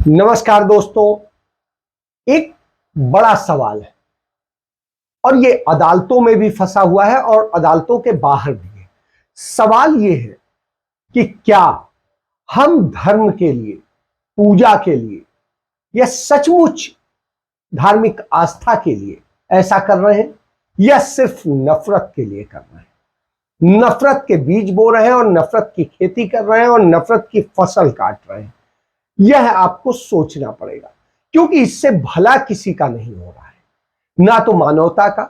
नमस्कार दोस्तों। एक बड़ा सवाल है और ये अदालतों में भी फंसा हुआ है और अदालतों के बाहर भी है। सवाल ये है कि क्या हम धर्म के लिए, पूजा के लिए या सचमुच धार्मिक आस्था के लिए ऐसा कर रहे हैं या सिर्फ नफरत के लिए कर रहे हैं। नफरत के बीज बो रहे हैं और नफरत की खेती कर रहे हैं और नफरत की फसल काट रहे हैं। यह आपको सोचना पड़ेगा, क्योंकि इससे भला किसी का नहीं हो रहा है, ना तो मानवता का,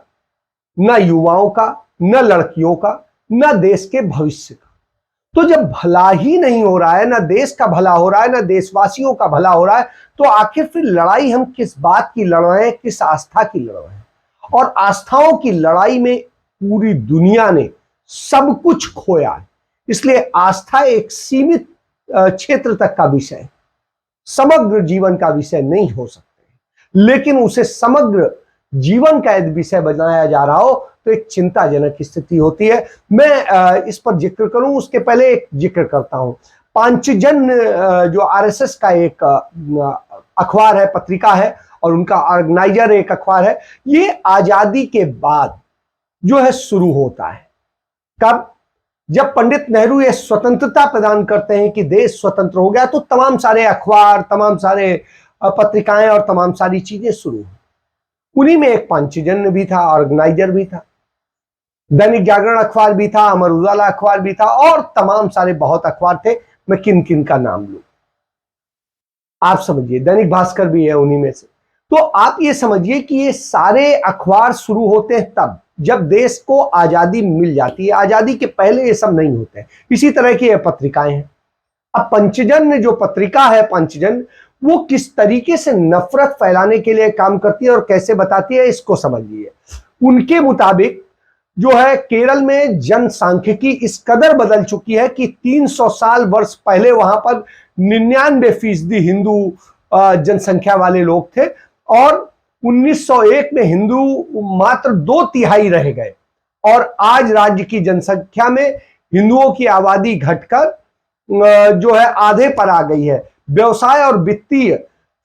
ना युवाओं का, ना लड़कियों का, ना देश के भविष्य का। तो जब भला ही नहीं हो रहा है, ना देश का भला हो रहा है, ना देशवासियों का भला हो रहा है, तो आखिर फिर लड़ाई हम किस बात की लड़ रहे हैं, किस आस्था की लड़ रहे हैं। और आस्थाओं की लड़ाई में पूरी दुनिया ने सब कुछ खोया है। इसलिए आस्था एक सीमित क्षेत्र तक का विषय है, समग्र जीवन का विषय नहीं हो सकते। लेकिन उसे समग्र जीवन का यदि विषय बनाया जा रहा हो तो एक चिंताजनक स्थिति होती है। मैं इस पर जिक्र करूं उसके पहले एक जिक्र करता हूं। पांचजन जो आरएसएस का एक अखबार है, पत्रिका है, और उनका ऑर्गेनाइजर एक अखबार है। ये आजादी के बाद जो है शुरू होता है। कब? जब पंडित नेहरू ये स्वतंत्रता प्रदान करते हैं कि देश स्वतंत्र हो गया, तो तमाम सारे अखबार, तमाम सारे पत्रिकाएं और तमाम सारी चीजें शुरू हुई। उन्हीं में एक पांचजन्य भी था, ऑर्गेनाइजर भी था, दैनिक जागरण अखबार भी था, अमर उजाला अखबार भी था, और तमाम सारे बहुत अखबार थे। मैं किन किन का नाम लूं, आप समझिए। दैनिक भास्कर भी है उन्हीं में से। तो आप ये समझिए कि ये सारे अखबार शुरू होते हैं तब जब देश को आजादी मिल जाती है। आजादी के पहले ये सब नहीं होते हैं। इसी तरह की ये पत्रिकाएं हैं। अब पंचजन्य जो पत्रिका है, पंचजन्य, वो किस तरीके से नफरत फैलाने के लिए काम करती है और कैसे बताती है, इसको समझिए। उनके मुताबिक जो है, केरल में जनसांख्यिकी इस कदर बदल चुकी है कि 300 साल वर्ष पहले वहां पर 99% हिंदू जनसंख्या वाले लोग थे, और 1901 में हिंदू मात्र 2/3 रह गए। और आज राज्य की जनसंख्या में हिंदुओं की आबादी घटकर जो है आधे पर आ गई है। व्यवसाय और वित्तीय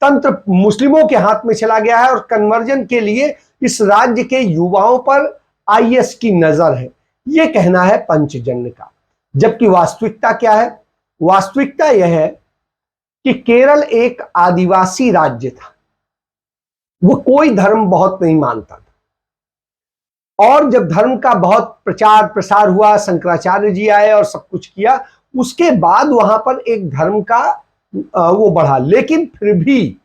तंत्र मुस्लिमों के हाथ में चला गया है और कन्वर्जन के लिए इस राज्य के युवाओं पर आईएस की नजर है। यह कहना है पंचजन्य का। जबकि वास्तविकता क्या है? वास्तविकता यह है कि केरल एक आदिवासी राज्य था। वो कोई धर्म बहुत नहीं मानता था, और जब धर्म का बहुत प्रचार प्रसार हुआ, शंकराचार्य जी आए और सब कुछ किया, उसके बाद वहां पर एक धर्म का वो बढ़ा। लेकिन फिर भी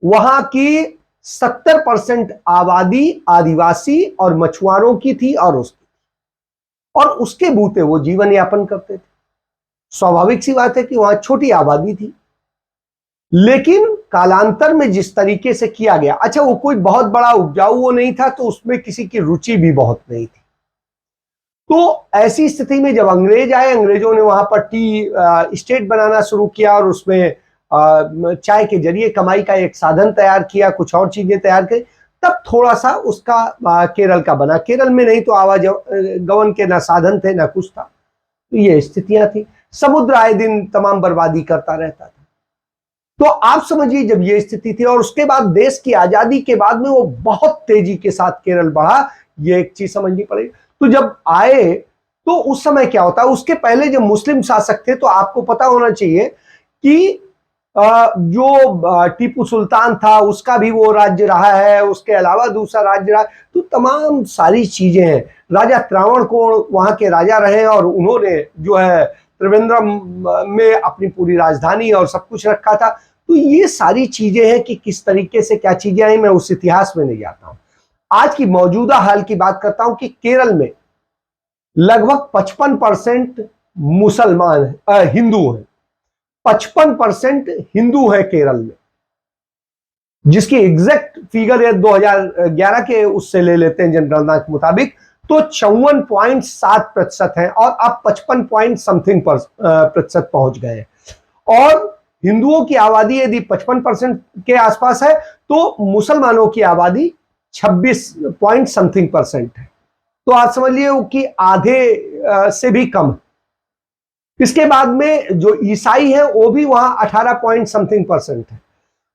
वहां की 70% आबादी आदिवासी और मछुआरों की थी, और उसके बूते वो जीवन यापन करते थे। स्वाभाविक सी बात है कि वहां छोटी आबादी थी। लेकिन कालांतर में जिस तरीके से किया गया, अच्छा वो कोई बहुत बड़ा उपजाऊ वो नहीं था, तो उसमें किसी की रुचि भी बहुत नहीं थी। तो ऐसी स्थिति में जब अंग्रेज आए, अंग्रेजों ने वहां पर टी स्टेट बनाना शुरू किया और उसमें चाय के जरिए कमाई का एक साधन तैयार किया, कुछ और चीजें तैयार की, तब थोड़ा सा उसका केरल का बना। केरल में नहीं तो आवागमन के ना साधन थे ना कुछ था। तो ये स्थितियां थी। समुद्र आए दिन तमाम बर्बादी करता रहता था। तो आप समझिए जब ये स्थिति थी, और उसके बाद देश की आजादी के बाद में वो बहुत तेजी के साथ केरल बढ़ा। ये एक चीज समझनी पड़ेगी। तो जब आए तो उस समय क्या होता है, उसके पहले जब मुस्लिम शासक थे, तो आपको पता होना चाहिए कि जो टीपू सुल्तान था उसका भी वो राज्य रहा है, उसके अलावा दूसरा राज्य रहा। तो तमाम सारी चीजें हैं। राजा त्रावणकोण वहां के राजा रहे और उन्होंने जो है त्रिवेंद्रम में अपनी पूरी राजधानी और सब कुछ रखा था। तो ये सारी चीजें हैं कि किस तरीके से क्या चीजें आई, मैं उस इतिहास में नहीं जाता हूं। आज की मौजूदा हाल की बात करता हूं कि केरल में लगभग 55% मुसलमान हिंदू हैं। 55% हिंदू है केरल में, जिसकी एग्जैक्ट फिगर है 2011 के उससे ले लेते हैं जनगणना के मुताबिक, तो 54.7% है, और अब 55 पॉइंट समथिंग प्रतिशत पहुंच गए। और हिंदुओं की आबादी यदि 55% के आसपास है, तो मुसलमानों की आबादी 26 पॉइंट समथिंग परसेंट है। तो आप समझिए कि आधे से भी कम। इसके बाद में जो ईसाई है वो भी वहां 18 पॉइंट समथिंग परसेंट है।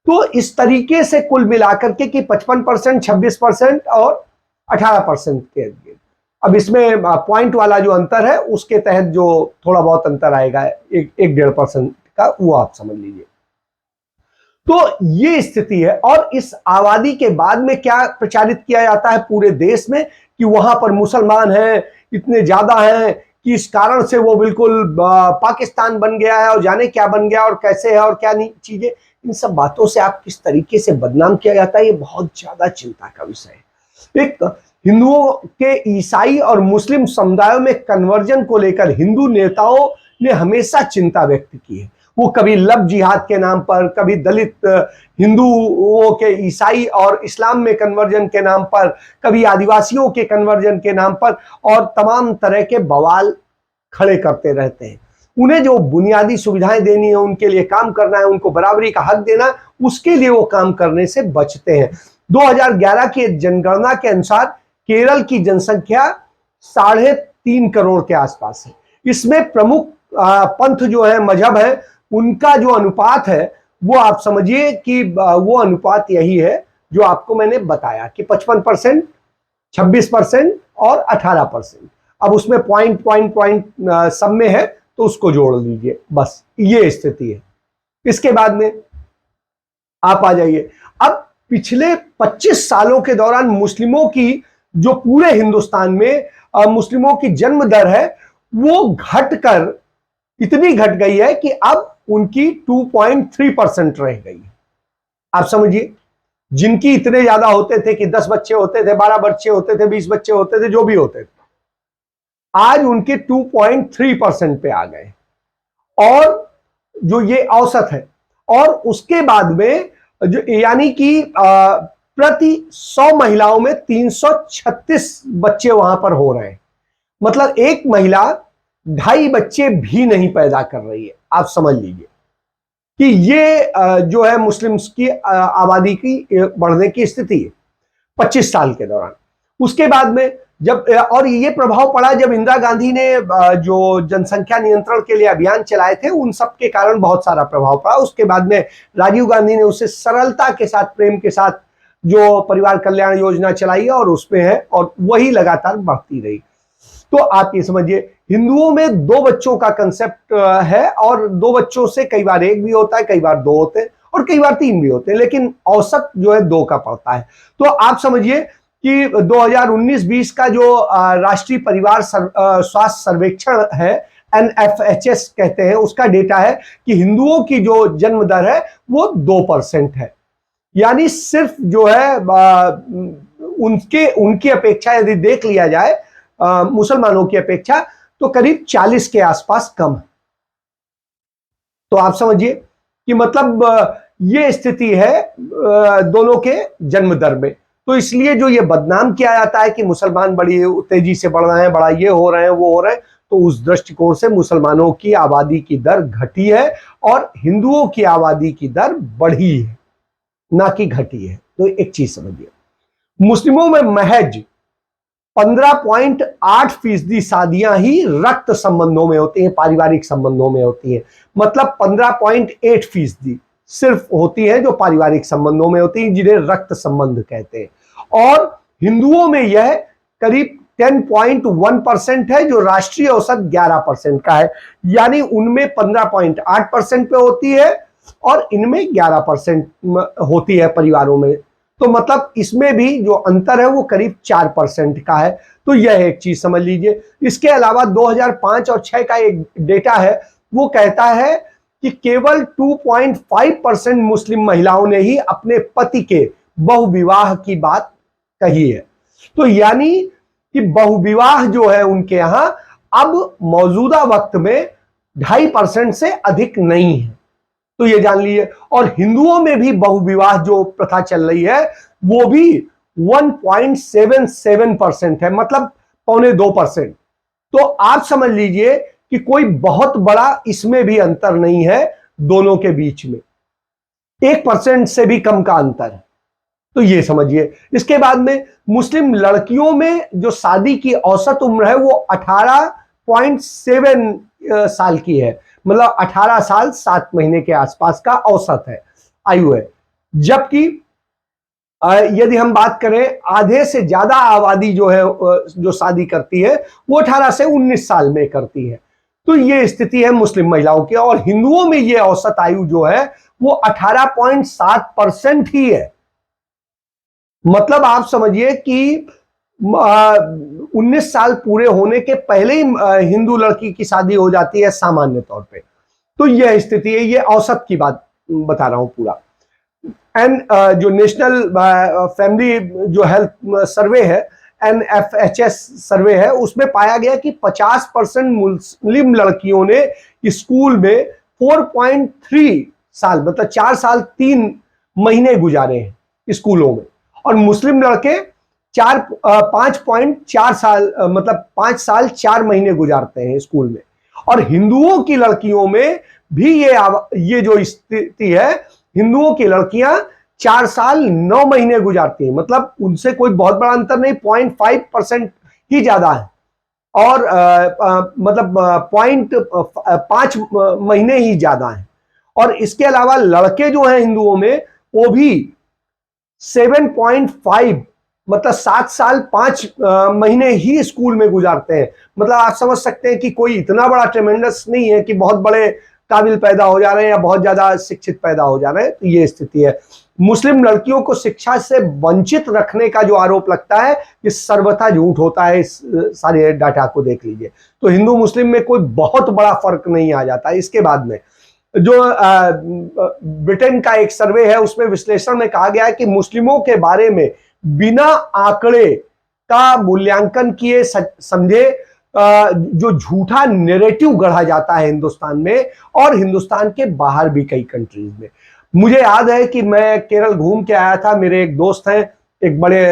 तो इस तरीके से कुल मिलाकर के कि 55%, 26% और 18% के इर्द-गिर्द। अब इसमें पॉइंट वाला जो अंतर है उसके तहत जो थोड़ा बहुत अंतर आएगा 1-1.5% का, वो आप समझ लीजिए। तो ये स्थिति है। और इस आबादी के बाद में क्या प्रचारित किया जाता है पूरे देश में कि वहां पर मुसलमान हैं, इतने ज्यादा हैं कि इस कारण से वो बिल्कुल पाकिस्तान बन गया है और जाने क्या बन गया और कैसे है और क्या नहीं चीजें। इन सब बातों से आप किस तरीके से बदनाम किया जाता है, ये बहुत ज्यादा चिंता का विषय है। एक हिंदुओं के ईसाई और मुस्लिम समुदायों में कन्वर्जन को लेकर हिंदू नेताओं ने हमेशा चिंता व्यक्त की है। वो कभी लव जिहाद के नाम पर, कभी दलित हिंदुओं के ईसाई और इस्लाम में कन्वर्जन के नाम पर, कभी आदिवासियों के कन्वर्जन के नाम पर, और तमाम तरह के बवाल खड़े करते रहते हैं। उन्हें जो बुनियादी सुविधाएं देनी है, उनके लिए काम करना है, उनको बराबरी का हक देना, उसके लिए वो काम करने से बचते हैं। 2011 की जनगणना के अनुसार केरल की जनसंख्या 3.5 करोड़ के आसपास है। इसमें प्रमुख पंथ जो है, मजहब है, उनका जो अनुपात है वो आप समझिए कि वो अनुपात यही है जो आपको मैंने बताया कि 55%, 26% और 18%। अब उसमें पॉइंट सब में है तो उसको जोड़ लीजिए, बस ये स्थिति है। इसके बाद में आप आ जाइए। अब पिछले 25 सालों के दौरान मुस्लिमों की जो पूरे हिंदुस्तान में मुस्लिमों की जन्म दर है वो घटकर इतनी घट गई है कि अब उनकी 2.3% रह गई। आप समझिए, जिनकी इतने ज्यादा होते थे कि 10 बच्चे होते थे, 12 बच्चे होते थे, 20 बच्चे होते थे, जो भी होते थे, आज उनके 2.3% पे आ गए। और जो ये औसत है, और उसके बाद में जो यानी कि प्रति 100 महिलाओं में 336 बच्चे वहां पर हो रहे हैं। मतलब एक महिला 2.5 बच्चे भी नहीं पैदा कर रही है। आप समझ लीजिए कि ये जो है मुस्लिम्स की आबादी की बढ़ने की स्थिति है 25 साल के दौरान। उसके बाद में जब, और ये प्रभाव पड़ा जब इंदिरा गांधी ने जो जनसंख्या नियंत्रण के लिए अभियान चलाए थे, उन सब के कारण बहुत सारा प्रभाव पड़ा। उसके बाद में राजीव गांधी ने उसे सरलता के साथ, प्रेम के साथ जो परिवार कल्याण योजना चलाई है और उसमें है, और वही लगातार बढ़ती रही। तो आप ये समझिए, हिंदुओं में 2 बच्चों का कंसेप्ट है, और 2 बच्चों से कई बार 1 भी होता है, कई बार 2 होते हैं, और कई बार 3 भी होते हैं, लेकिन औसत जो है 2 का पड़ता है। तो आप समझिए कि 2019-20 का जो राष्ट्रीय परिवार स्वास्थ्य सर्वेक्षण है, NFHS कहते हैं, उसका डेटा है कि हिंदुओं की जो जन्म दर है वो 2% है। यानी सिर्फ जो है उनकी अपेक्षा यदि देख लिया जाए, मुसलमानों की अपेक्षा, तो करीब 40 के आसपास कम है। तो आप समझिए कि मतलब ये स्थिति है दोनों के जन्म दर में। तो इसलिए जो ये बदनाम किया जाता है कि मुसलमान बड़ी तेजी से बढ़ रहे हैं, बड़ा ये हो रहे हैं, वो हो रहे हैं, तो उस दृष्टिकोण से मुसलमानों की आबादी की दर घटी है और हिंदुओं की आबादी की दर बढ़ी है, ना कि घटी है। तो एक चीज समझिए, मुस्लिमों में महज 15.8% शादियां ही रक्त संबंधों में होती हैं, पारिवारिक संबंधों में होती हैं। मतलब 15.8% सिर्फ होती है जो पारिवारिक संबंधों में होती है, जिन्हें रक्त संबंध कहते हैं। और हिंदुओं में यह करीब 10.1% है, जो राष्ट्रीय औसत 11% का है। यानी उनमें 15.8% पे होती है और इनमें 11% होती है परिवारों में। तो मतलब इसमें भी जो अंतर है वो करीब 4% का है। तो यह एक चीज समझ लीजिए। इसके अलावा 2005 और 6 का एक डेटा है, वो कहता है कि केवल 2.5% मुस्लिम महिलाओं ने ही अपने पति के बहुविवाह की बात कही है। तो यानी कि बहुविवाह जो है उनके यहां अब मौजूदा वक्त में 2.5% से अधिक नहीं है। तो ये जान लीजिए। और हिंदुओं में भी बहुविवाह जो प्रथा चल रही है वो भी 1.77% है, मतलब 0.25%। तो आप समझ लीजिए कि कोई बहुत बड़ा इसमें भी अंतर नहीं है दोनों के बीच में, 1% से भी कम का अंतर है। तो ये समझिए। इसके बाद में मुस्लिम लड़कियों में जो शादी की औसत उम्र है वो 18.7 साल की है। मतलब 18 साल 7 महीने के आसपास का औसत है, आयु है। जबकि यदि हम बात करें आधे से ज्यादा आबादी जो है जो शादी करती है वो 18 से 19 साल में करती है। तो ये स्थिति है मुस्लिम महिलाओं की, और हिंदुओं में ये औसत आयु जो है वो 18.7% ही है। मतलब आप समझिए कि 19 साल पूरे होने के पहले ही हिंदू लड़की की शादी हो जाती है सामान्य तौर पे। तो यह स्थिति है, ये औसत की बात बता रहा हूं पूरा। एंड जो नेशनल फैमिली जो हेल्थ सर्वे है, NFHS सर्वे है, उसमें पाया गया कि 50% मुस्लिम लड़कियों ने स्कूल में 4.3 साल मतलब 4 साल 3 महीने गुजारे हैं स्कूलों में, और मुस्लिम लड़के 5.4 साल मतलब 5 साल 4 महीने गुजारते हैं स्कूल में। और हिंदुओं की लड़कियों में भी ये जो स्थिति है, हिंदुओं की लड़कियां 4 साल 9 महीने गुजारती हैं, मतलब उनसे कोई बहुत बड़ा अंतर नहीं, 0.5% ही ज्यादा है, और मतलब 0.5 महीने ही ज्यादा है। और इसके अलावा लड़के जो हैं हिंदुओं में वो भी 7.5 मतलब 7 साल 5 महीने ही स्कूल में गुजारते हैं। मतलब आप समझ सकते हैं कि कोई इतना बड़ा ट्रेमेंडस नहीं है कि बहुत बड़े काबिल पैदा हो जा रहे हैं या बहुत ज्यादा शिक्षित पैदा हो जा रहे हैं। तो ये स्थिति है। मुस्लिम लड़कियों को शिक्षा से वंचित रखने का जो आरोप लगता है ये सर्वथा झूठ होता है। इस सारे डाटा को देख लीजिए तो हिंदू मुस्लिम में कोई बहुत बड़ा फर्क नहीं आ जाता। इसके बाद में जो ब्रिटेन का एक सर्वे है उसमें विश्लेषण में कहा गया है कि मुस्लिमों के बारे में बिना आंकड़े का मूल्यांकन किए समझे जो झूठा नैरेटिव गढ़ा जाता है हिंदुस्तान में और हिंदुस्तान के बाहर भी कई कंट्रीज में। मुझे याद है कि मैं केरल घूम के आया था, मेरे एक दोस्त हैं, एक बड़े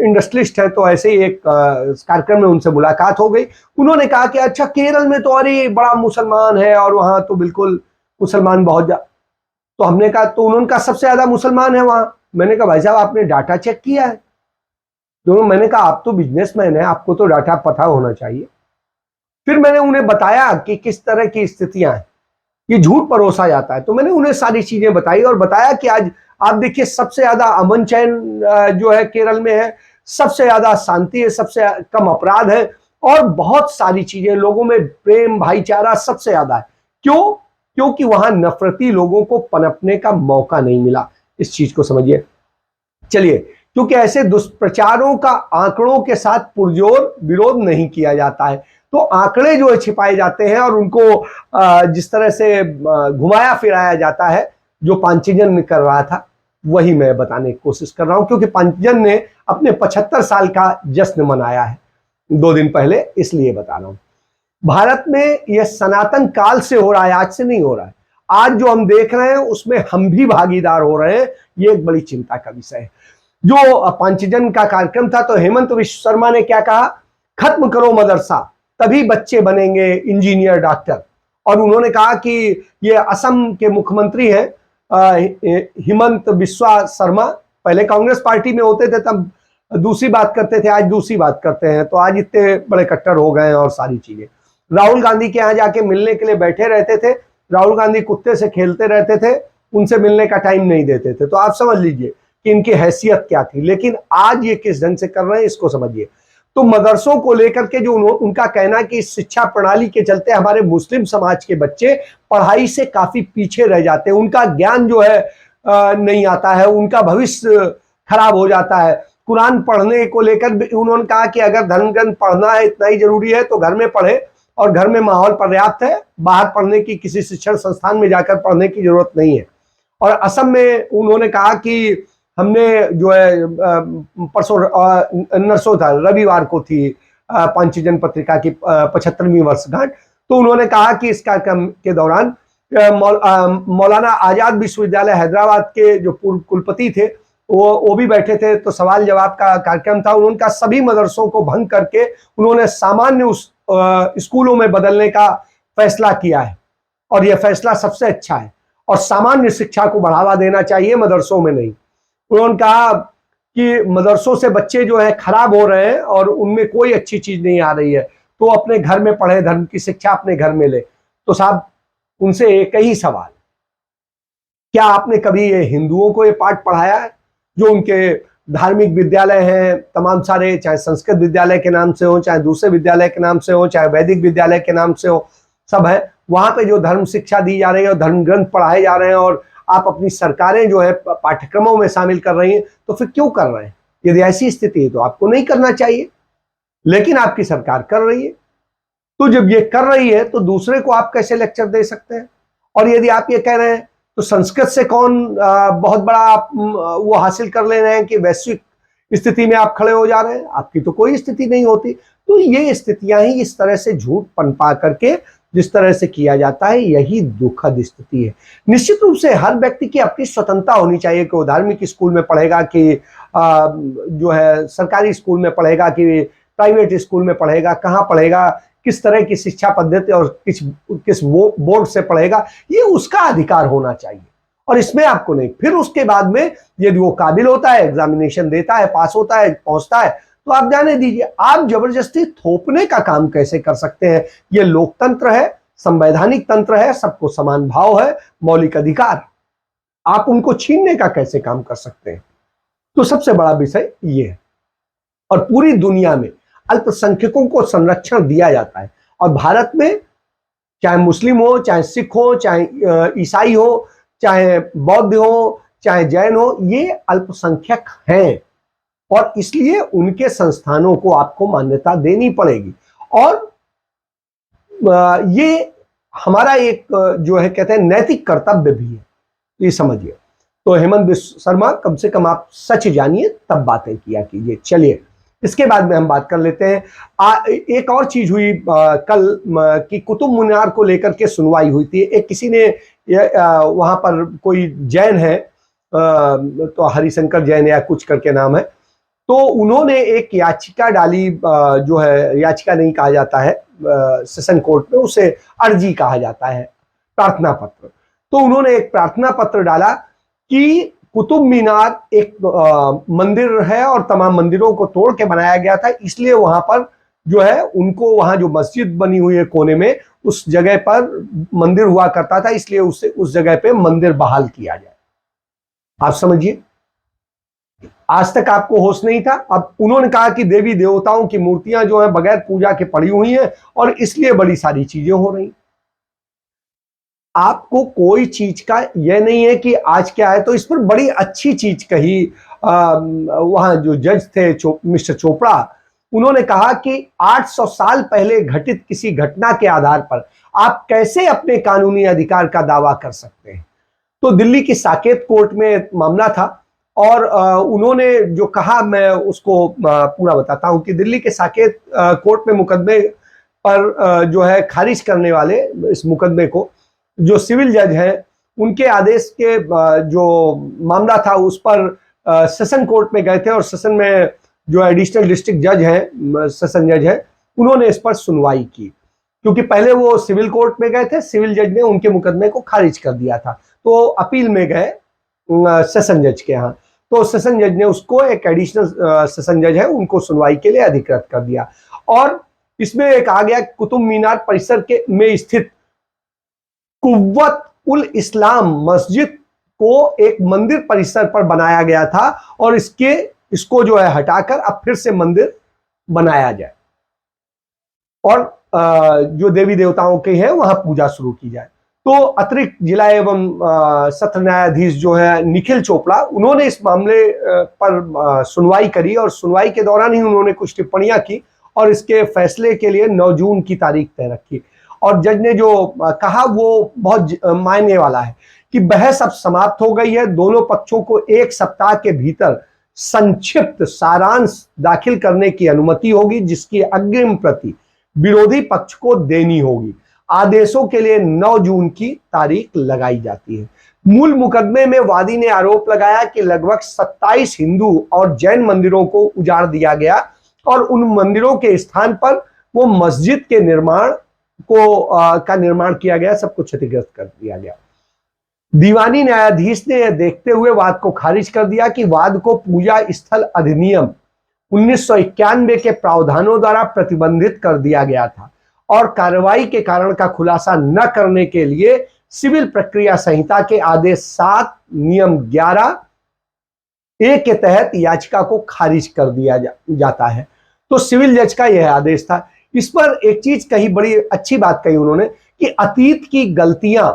इंडस्ट्रियलिस्ट है, तो ऐसे ही एक कार्यक्रम में उनसे मुलाकात हो गई। उन्होंने कहा कि अच्छा केरल में तो अरे बड़ा मुसलमान है और वहां तो बिल्कुल मुसलमान बहुत तो हमने कहा, तो उन्होंने कहा सबसे ज्यादा मुसलमान है वहां। मैंने कहा भाई साहब आपने डाटा चेक किया है? तो मैंने कहा आप तो बिजनेसमैन है, आपको तो डाटा पता होना चाहिए। फिर मैंने उन्हें बताया कि किस तरह की स्थितियां हैं, ये झूठ परोसा जाता है। तो मैंने उन्हें सारी चीजें बताई और बताया कि आज आप देखिए सबसे ज्यादा अमन चैन जो है केरल में है, सबसे ज्यादा शांति है, सबसे कम अपराध है और बहुत सारी चीजें, लोगों में प्रेम भाईचारा सबसे ज्यादा है। क्यों? क्योंकि वहां नफरती लोगों को पनपने का मौका नहीं मिला। इस चीज को समझिए। चलिए, क्योंकि ऐसे दुष्प्रचारों का आंकड़ों के साथ पुरजोर विरोध नहीं किया जाता है, तो आंकड़े जो है छिपाए जाते हैं और उनको जिस तरह से घुमाया फिराया जाता है, जो पांचजन ने कर रहा था वही मैं बताने की कोशिश कर रहा हूं। क्योंकि पांचजन ने अपने 75 साल का जश्न मनाया है 2 दिन पहले, इसलिए बता रहा हूं। भारत में यह सनातन काल से हो रहा है, आज से नहीं हो रहा है। आज जो हम देख रहे हैं उसमें हम भी भागीदार हो रहे हैं, ये एक बड़ी चिंता का विषय है। जो पांचजन का कार्यक्रम था तो हेमंत विश्व शर्मा ने क्या कहा, खत्म करो मदरसा तभी बच्चे बनेंगे इंजीनियर डॉक्टर। और उन्होंने कहा कि ये असम के मुख्यमंत्री हैं हेमंत बिस्वा शर्मा, पहले कांग्रेस पार्टी में होते थे तब दूसरी बात करते थे, आज दूसरी बात करते हैं, तो आज इतने बड़े कट्टर हो गए हैं और सारी चीजें। राहुल गांधी के यहाँ जाके मिलने के लिए बैठे रहते थे, राहुल गांधी कुत्ते से खेलते रहते थे, उनसे मिलने का टाइम नहीं देते थे। तो आप समझ लीजिए कि इनकी हैसियत क्या थी। लेकिन आज ये किस ढंग से कर रहे हैं इसको समझिए। तो मदरसों को लेकर के जो उनका कहना है कि शिक्षा प्रणाली के चलते हमारे मुस्लिम समाज के बच्चे पढ़ाई से काफी पीछे रह जाते हैं, उनका ज्ञान जो है नहीं आता है, उनका भविष्य खराब हो जाता है। कुरान पढ़ने को लेकर उन्होंने कहा कि अगर धर्म ग्रंथ पढ़ना है इतना ही जरूरी है तो घर में पढ़े, और घर में माहौल पर्याप्त है, बाहर पढ़ने की किसी शिक्षण संस्थान में जाकर पढ़ने की जरूरत नहीं है। और असम में उन्होंने कहा कि हमने जो है परसों नरसों था, रविवार को थी पांचजन पत्रिका की 75वीं वर्षगांठ, तो उन्होंने कहा कि इस कार्यक्रम के दौरान मौलाना आजाद विश्वविद्यालय हैदराबाद के जो पूर्व कुलपति थे वो भी बैठे थे, तो सवाल जवाब का कार्यक्रम था। उन्होंने कहा सभी मदरसों को भंग करके उन्होंने सामान्य उस स्कूलों में बदलने का फैसला किया है, और यह फैसला सबसे अच्छा है, और सामान्य शिक्षा को बढ़ावा देना चाहिए, मदरसों में नहीं। उन्होंने कहा कि मदरसों से बच्चे जो है खराब हो रहे हैं और उनमें कोई अच्छी चीज नहीं आ रही है, तो अपने घर में पढ़े, धर्म की शिक्षा अपने घर में ले। तो साहब उनसे एक ही सवाल, क्या आपने कभी ये हिंदुओं को ये पाठ पढ़ाया है? जो उनके धार्मिक विद्यालय हैं तमाम सारे, चाहे संस्कृत विद्यालय के नाम से हो, चाहे दूसरे विद्यालय के नाम से हो, चाहे वैदिक विद्यालय के नाम से हो, सब है। वहां पे जो धर्म शिक्षा दी जा रही है और धर्म ग्रंथ पढ़ाए जा रहे हैं और आप अपनी सरकारें जो है पाठ्यक्रमों में शामिल कर रही हैं, तो फिर क्यों कर रहे हैं? यदि ऐसी स्थिति है तो आपको नहीं करना चाहिए, लेकिन आपकी सरकार कर रही है। तो जब ये कर रही है तो दूसरे को आप कैसे लेक्चर दे सकते हैं? और यदि आप ये कह रहे हैं तो संस्कृत से कौन बहुत बड़ा आप वो हासिल कर ले रहे हैं कि वैश्विक स्थिति में आप खड़े हो जा रहे हैं? आपकी तो कोई स्थिति नहीं होती। तो ये स्थितियां ही इस तरह से झूठ पनपा करके जिस तरह से किया जाता है, यही दुखद स्थिति है। निश्चित रूप से हर व्यक्ति की अपनी स्वतंत्रता होनी चाहिए कि वो धार्मिक स्कूल में पढ़ेगा कि जो है सरकारी स्कूल में पढ़ेगा कि प्राइवेट स्कूल में पढ़ेगा, कहाँ पढ़ेगा, किस तरह की शिक्षा पद्धति और किस बोर्ड से पढ़ेगा, ये उसका अधिकार होना चाहिए और इसमें आपको नहीं। फिर उसके बाद में यदि वो काबिल होता है, एग्जामिनेशन देता है, पास होता है, पहुंचता है, तो आप जाने दीजिए। आप जबरदस्ती थोपने का काम कैसे कर सकते हैं? ये लोकतंत्र है, संवैधानिक तंत्र है, सबको समान भाव है, मौलिक अधिकार, आप उनको छीनने का कैसे काम कर सकते हैं? तो सबसे बड़ा विषय ये है। और पूरी दुनिया में अल्पसंख्यकों को संरक्षण दिया जाता है और भारत में चाहे मुस्लिम हो, चाहे सिख हो, चाहे ईसाई हो, चाहे बौद्ध हो, चाहे जैन हो, ये अल्पसंख्यक हैं और इसलिए उनके संस्थानों को आपको मान्यता देनी पड़ेगी। और ये हमारा एक जो है कहते हैं नैतिक कर्तव्य भी है, ये समझिए। तो हेमंत बिस्व शर्मा, कम से कम आप सच जानिए तब बातें किया कीजिए। चलिए इसके बाद में हम बात कर लेते हैं। एक और चीज हुई कल कि कुतुब मीनार को लेकर के सुनवाई हुई थी। एक किसी ने वहां पर कोई जैन है, तो हरिशंकर जैन या कुछ करके नाम है, तो उन्होंने एक याचिका डाली, जो है याचिका नहीं कहा जाता है सेशन कोर्ट में, उसे अर्जी कहा जाता है, प्रार्थना पत्र। तो उन्होंने एक प्रार्थना पत्र डाला कि कुतुब मीनार एक मंदिर है और तमाम मंदिरों को तोड़ के बनाया गया था, इसलिए वहां पर जो है उनको, वहां जो मस्जिद बनी हुई है कोने में, उस जगह पर मंदिर हुआ करता था, इसलिए उससे उस जगह पे मंदिर बहाल किया जाए। आप समझिए, आज तक आपको होश नहीं था। अब उन्होंने कहा कि देवी देवताओं की मूर्तियां जो है बगैर पूजा के पड़ी हुई हैं और इसलिए बड़ी सारी चीजें हो रही। आपको कोई चीज का यह नहीं है कि आज क्या है, तो इस पर बड़ी अच्छी चीज कही वहां जो जज थे मिस्टर चोपड़ा, उन्होंने कहा कि 800 साल पहले घटित किसी घटना के आधार पर आप कैसे अपने कानूनी अधिकार का दावा कर सकते हैं। तो दिल्ली की साकेत कोर्ट में मामला था और उन्होंने जो कहा, मैं उसको पूरा बताता हूं कि दिल्ली के साकेत कोर्ट में मुकदमे पर जो है खारिज करने वाले इस मुकदमे को जो सिविल जज हैं, उनके आदेश के जो मामला था उस पर सेशन कोर्ट में गए थे और सेशन में जो एडिशनल डिस्ट्रिक्ट जज हैं, सेशन जज हैं, उन्होंने इस पर सुनवाई की। क्योंकि पहले वो सिविल कोर्ट में गए थे, सिविल जज ने उनके मुकदमे को खारिज कर दिया था, तो अपील में गए सेशन जज के यहाँ, तो सेशन जज ने उसको, एक एडिशनल सेशन जज है, उनको सुनवाई के लिए अधिकृत कर दिया। और इसमें एक आ गया कुतुब मीनार परिसर के में स्थित कुव्वत उल इस्लाम मस्जिद को एक मंदिर परिसर पर बनाया गया था और इसको जो है हटाकर अब फिर से मंदिर बनाया जाए और जो देवी देवताओं के हैं वहां पूजा शुरू की जाए। तो अतिरिक्त जिला एवं सत्र न्यायाधीश जो है निखिल चोपड़ा, उन्होंने इस मामले पर सुनवाई करी और सुनवाई के दौरान ही उन्होंने कुछ टिप्पणियां की और इसके फैसले के लिए 9 जून की तारीख तय रखी। और जज ने जो कहा वो बहुत मायने वाला है कि बहस अब समाप्त हो गई है, दोनों पक्षों को 1 सप्ताह के भीतर संक्षिप्त सारांश दाखिल करने की अनुमति होगी, जिसकी अग्रिम प्रति विरोधी पक्ष को देनी होगी। आदेशों के लिए 9 जून की तारीख लगाई जाती है। मूल मुकदमे में वादी ने आरोप लगाया कि लगभग 27 हिंदू और जैन मंदिरों को उजाड़ दिया गया और उन मंदिरों के स्थान पर वो मस्जिद के निर्माण का निर्माण किया गया, सबको क्षतिग्रस्त कर दिया गया। दीवानी न्यायाधीश ने यह देखते हुए वाद को खारिज कर दिया कि वाद को पूजा स्थल अधिनियम 1991 के प्रावधानों द्वारा प्रतिबंधित कर दिया गया था और कार्रवाई के कारण का खुलासा न करने के लिए सिविल प्रक्रिया संहिता के आदेश 7 नियम 11A के तहत याचिका को खारिज कर दिया जाता है। तो सिविल जज का यह आदेश था। इस पर एक चीज कही, बड़ी अच्छी बात कही उन्होंने कि अतीत की गलतियां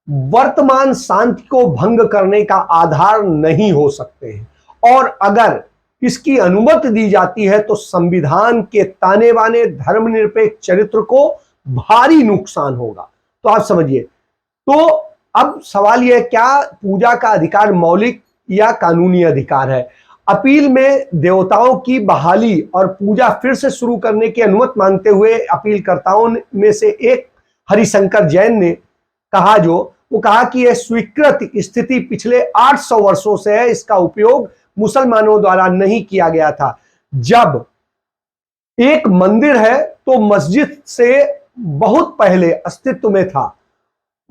वर्तमान शांति को भंग करने का आधार नहीं हो सकते हैं, और अगर इसकी अनुमति दी जाती है तो संविधान के ताने बाने धर्मनिरपेक्ष चरित्र को भारी नुकसान होगा। तो आप समझिए, तो अब सवाल यह, क्या पूजा का अधिकार मौलिक या कानूनी अधिकार है? अपील में देवताओं की बहाली और पूजा फिर से शुरू करने की अनुमति मांगते हुए अपीलकर्ताओं में से एक हरिशंकर जैन ने कहा, वो कहा कि यह स्वीकृत स्थिति पिछले 800 वर्षों से है, इसका उपयोग मुसलमानों द्वारा नहीं किया गया था। जब एक मंदिर है तो मस्जिद से बहुत पहले अस्तित्व में था,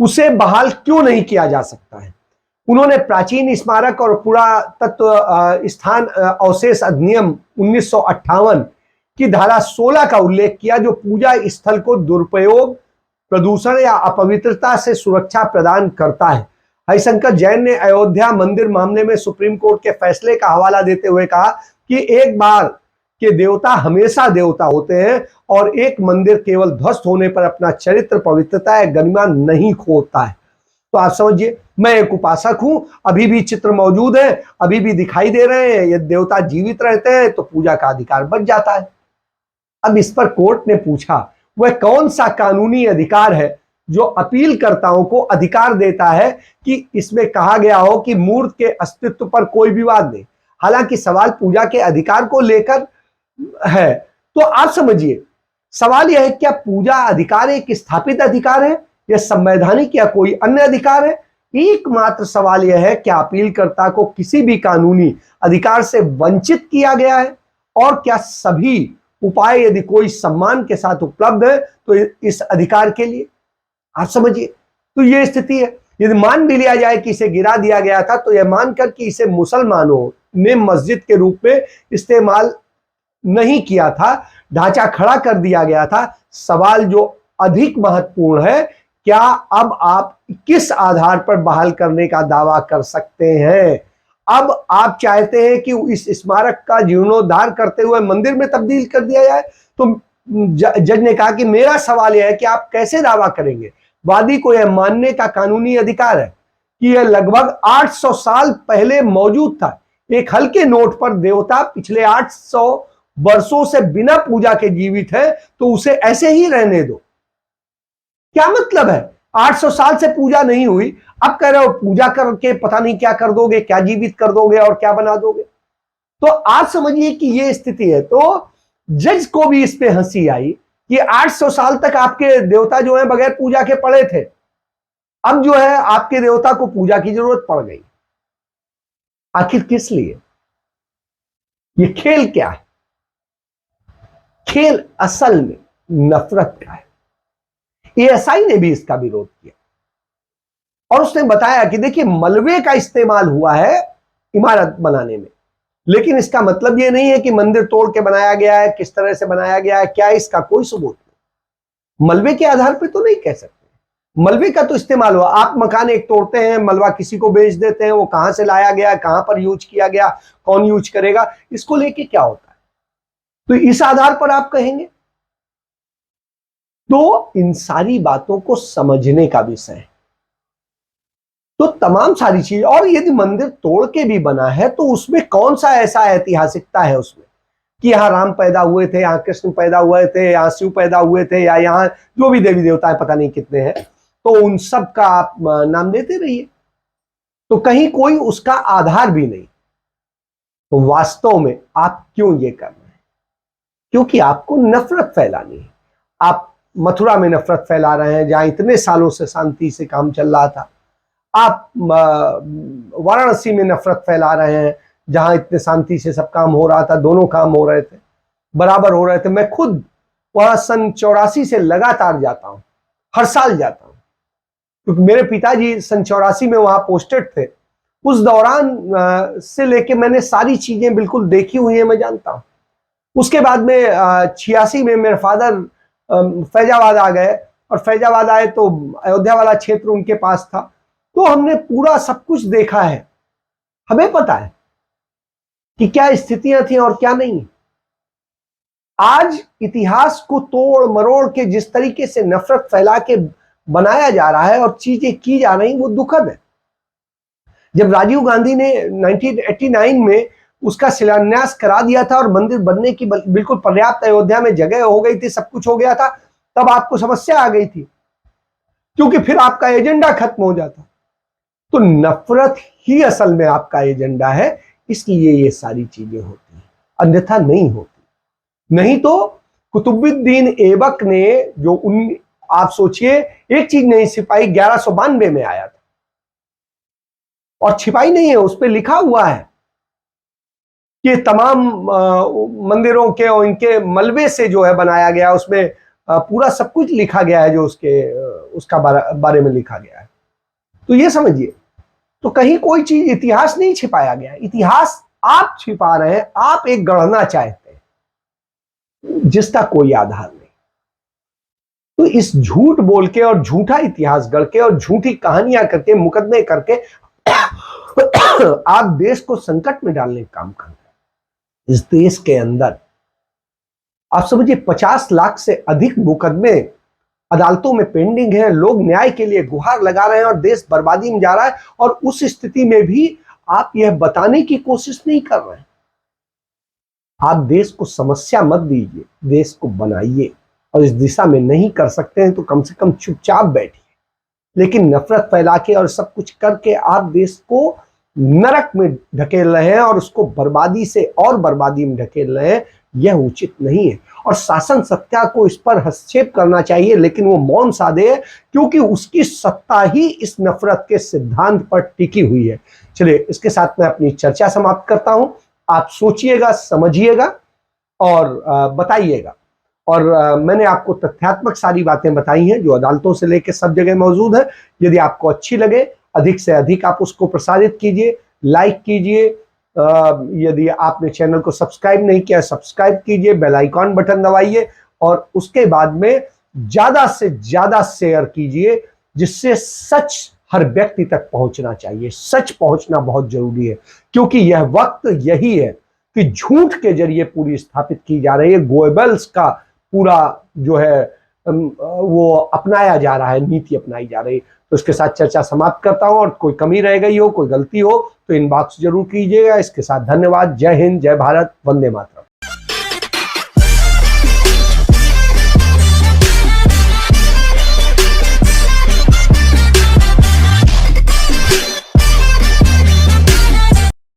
उसे बहाल क्यों नहीं किया जा सकता है? उन्होंने प्राचीन स्मारक और पुरातत्व स्थान अवशेष अधिनियम 1958 की धारा 16 का उल्लेख किया, जो पूजा स्थल को दुरुपयोग, प्रदूषण या अपवित्रता से सुरक्षा प्रदान करता है। हरिशंकर जैन ने अयोध्या मंदिर मामले में सुप्रीम कोर्ट के फैसले का हवाला देते हुए कहा कि एक बार के देवता हमेशा देवता होते हैं और एक मंदिर केवल ध्वस्त होने पर अपना चरित्र, पवित्रता या गरिमा नहीं खोता है। तो आप समझिए, मैं एक उपासक हूं, अभी भी चित्र मौजूद है, अभी भी दिखाई दे रहे हैं, ये देवता जीवित रहते हैं तो पूजा का अधिकार बच जाता है। अब इस पर कोर्ट ने पूछा, वह कौन सा कानूनी अधिकार है जो अपीलकर्ताओं को अधिकार देता है कि इसमें कहा गया हो कि मूर्त के अस्तित्व पर कोई विवाद नहीं? हालांकि सवाल पूजा के अधिकार को लेकर है। तो आप समझिए, सवाल यह है, क्या पूजा अधिकार एक स्थापित अधिकार है या संवैधानिक या कोई अन्य अधिकार है? एकमात्र सवाल यह है, क्या अपीलकर्ता को किसी भी कानूनी अधिकार से वंचित किया गया है, और क्या सभी उपाय यदि कोई सम्मान के साथ उपलब्ध है तो इस अधिकार के लिए? आप समझिए, तो यह स्थिति है। यदि मान भी लिया जाए कि इसे गिरा दिया गया था, तो यह मानकर कि इसे मुसलमानों ने मस्जिद के रूप में इस्तेमाल नहीं किया था, ढांचा खड़ा कर दिया गया था। सवाल जो अधिक महत्वपूर्ण है, क्या अब आप किस आधार पर बहाल करने का दावा कर सकते हैं? अब आप चाहते हैं कि इस स्मारक का जीर्णोद्धार करते हुए मंदिर में तब्दील कर दिया जाए? तो जज ने कहा कि मेरा सवाल यह है कि आप कैसे दावा करेंगे? वादी को यह मानने का कानूनी अधिकार है कि यह लगभग 800 साल पहले मौजूद था। एक हल्के नोट पर देवता पिछले 800 वर्षों से बिना पूजा के जीवित है, तो उसे ऐसे ही रहने दो। क्या मतलब है? 800 साल से पूजा नहीं हुई, अब कह रहे हो पूजा करके पता नहीं क्या कर दोगे, क्या जीवित कर दोगे और क्या बना दोगे। तो आप समझिए कि ये स्थिति है। तो जज को भी इस पे हंसी आई कि 800 साल तक आपके देवता जो है बगैर पूजा के पड़े थे, अब जो है आपके देवता को पूजा की जरूरत पड़ गई। आखिर किस लिए? ये खेल क्या है? खेल असल में नफरत का है। एएसआई ने भी इसका विरोध किया और उसने बताया कि देखिए, मलबे का इस्तेमाल हुआ है इमारत बनाने में, लेकिन इसका मतलब यह नहीं है कि मंदिर तोड़ के बनाया गया है, किस तरह से बनाया गया है, क्या इसका कोई सबूत नहीं। मलबे के आधार पर तो नहीं कह सकते। मलबे का तो इस्तेमाल हुआ। आप मकान एक तोड़ते हैं, मलबा किसी को बेच देते हैं, वो कहां से लाया गया, कहां पर यूज किया गया, कौन यूज करेगा, इसको लेके क्या होता है, तो इस आधार पर आप कहेंगे। तो इन सारी बातों को समझने का विषय है। तो तमाम सारी चीज, और यदि मंदिर तोड़ के भी बना है तो उसमें कौन सा ऐसा ऐतिहासिकता है उसमें कि यहाँ राम पैदा हुए थे, यहाँ कृष्ण पैदा हुए थे, यहाँ शिव पैदा हुए थे, या यहाँ जो भी देवी देवता है पता नहीं कितने हैं, तो उन सब का आप नाम देते रहिए, तो कहीं कोई उसका आधार भी नहीं। तो वास्तव में आप क्यों ये कर रहे हैं? क्योंकि आपको नफरत फैलानी है। आप मथुरा में नफरत फैला रहे हैं, जहां इतने सालों से शांति से काम चल रहा था। आप वाराणसी में नफरत फैला रहे हैं, जहां इतने शांति से सब काम हो रहा था, दोनों काम हो रहे थे, बराबर हो रहे थे। मैं खुद वहां सन 84 से लगातार जाता हूं, हर साल जाता हूं, क्योंकि मेरे पिताजी सन 84 में वहां पोस्टेड थे। उस दौरान से लेके मैंने सारी चीजें बिल्कुल देखी हुई है, मैं जानता हूं। उसके बाद में 86 में मेरे फादर फैजाबाद आ गए और फैजाबाद आए तो अयोध्या वाला क्षेत्र उनके पास था। तो हमने पूरा सब कुछ देखा है, हमें पता है कि क्या स्थितियां थी और क्या नहीं। आज इतिहास को तोड़ मरोड़ के जिस तरीके से नफरत फैला के बनाया जा रहा है और चीजें की जा रही, वो दुखद है। जब राजीव गांधी ने 1989 में उसका शिलान्यास करा दिया था और मंदिर बनने की बिल्कुल पर्याप्त अयोध्या में जगह हो गई थी, सब कुछ हो गया था, तब आपको समस्या आ गई थी, क्योंकि फिर आपका एजेंडा खत्म हो जाता। तो नफरत ही असल में आपका एजेंडा है, इसलिए ये सारी चीजें होती हैं, अन्यथा नहीं होती। नहीं तो कुतुबुद्दीन ऐबक ने जो आप सोचिए, एक चीज नहीं छिपाई, 1192 में आया था और छिपाई नहीं है, उस पर लिखा हुआ है कि तमाम मंदिरों के और इनके मलबे से जो है बनाया गया, उसमें पूरा सब कुछ लिखा गया है जो उसका बारे में लिखा गया है। तो ये समझिए, तो कहीं कोई चीज इतिहास नहीं छिपाया गया, इतिहास आप छिपा रहे हैं, आप एक गढ़ना चाहते हैं जिसका कोई आधार नहीं। तो इस झूठ बोल के और झूठा इतिहास गढ़ के और झूठी कहानियां करके, मुकदमे करके आप देश को संकट में डालने का काम कर रहे हैं। इस देश के अंदर आप समझिए 50 लाख से अधिक मुकदमे अदालतों में पेंडिंग है, लोग न्याय के लिए गुहार लगा रहे हैं और देश बर्बादी में जा रहा है, और उस स्थिति में भी आप यह बताने की कोशिश नहीं कर रहे हैं। आप देश को समस्या मत दीजिए, देश को बनाइए, और इस दिशा में नहीं कर सकते हैं तो कम से कम चुपचाप बैठिए। लेकिन नफरत फैला के और सब कुछ करके आप देश को नरक में ढकेल रहे हैं और उसको बर्बादी से और बर्बादी में ढकेल रहे हैं, यह उचित नहीं है। और शासन सत्ता को इस पर हस्तक्षेप करना चाहिए, लेकिन वो मौन साधे, क्योंकि उसकी सत्ता ही इस नफरत के सिद्धांत पर टिकी हुई है। चलिए, इसके साथ मैं अपनी चर्चा समाप्त करता हूं। आप सोचिएगा, समझिएगा और बताइएगा। और मैंने आपको तथ्यात्मक सारी बातें बताई हैं जो अदालतों से लेकर सब जगह मौजूद है। यदि आपको अच्छी लगे, अधिक से अधिक आप उसको प्रसारित कीजिए, लाइक कीजिए। यदि आपने चैनल को सब्सक्राइब नहीं किया, सब्सक्राइब कीजिए, बेल आइकॉन बटन दबाइए, और उसके बाद में ज्यादा से ज्यादा शेयर कीजिए, जिससे सच हर व्यक्ति तक पहुंचना चाहिए। सच पहुंचना बहुत जरूरी है, क्योंकि यह वक्त यही है कि झूठ के जरिए पूरी स्थापित की जा रही है। गोएबल्स का पूरा जो है वो अपनाया जा रहा है, नीति अपनाई जा रही है। तो इसके साथ चर्चा समाप्त करता हूं, और कोई कमी रह गई हो, कोई गलती हो तो इनबॉक्स जरूर कीजिएगा। इसके साथ धन्यवाद। जय हिंद, जय भारत, वंदे मातरम।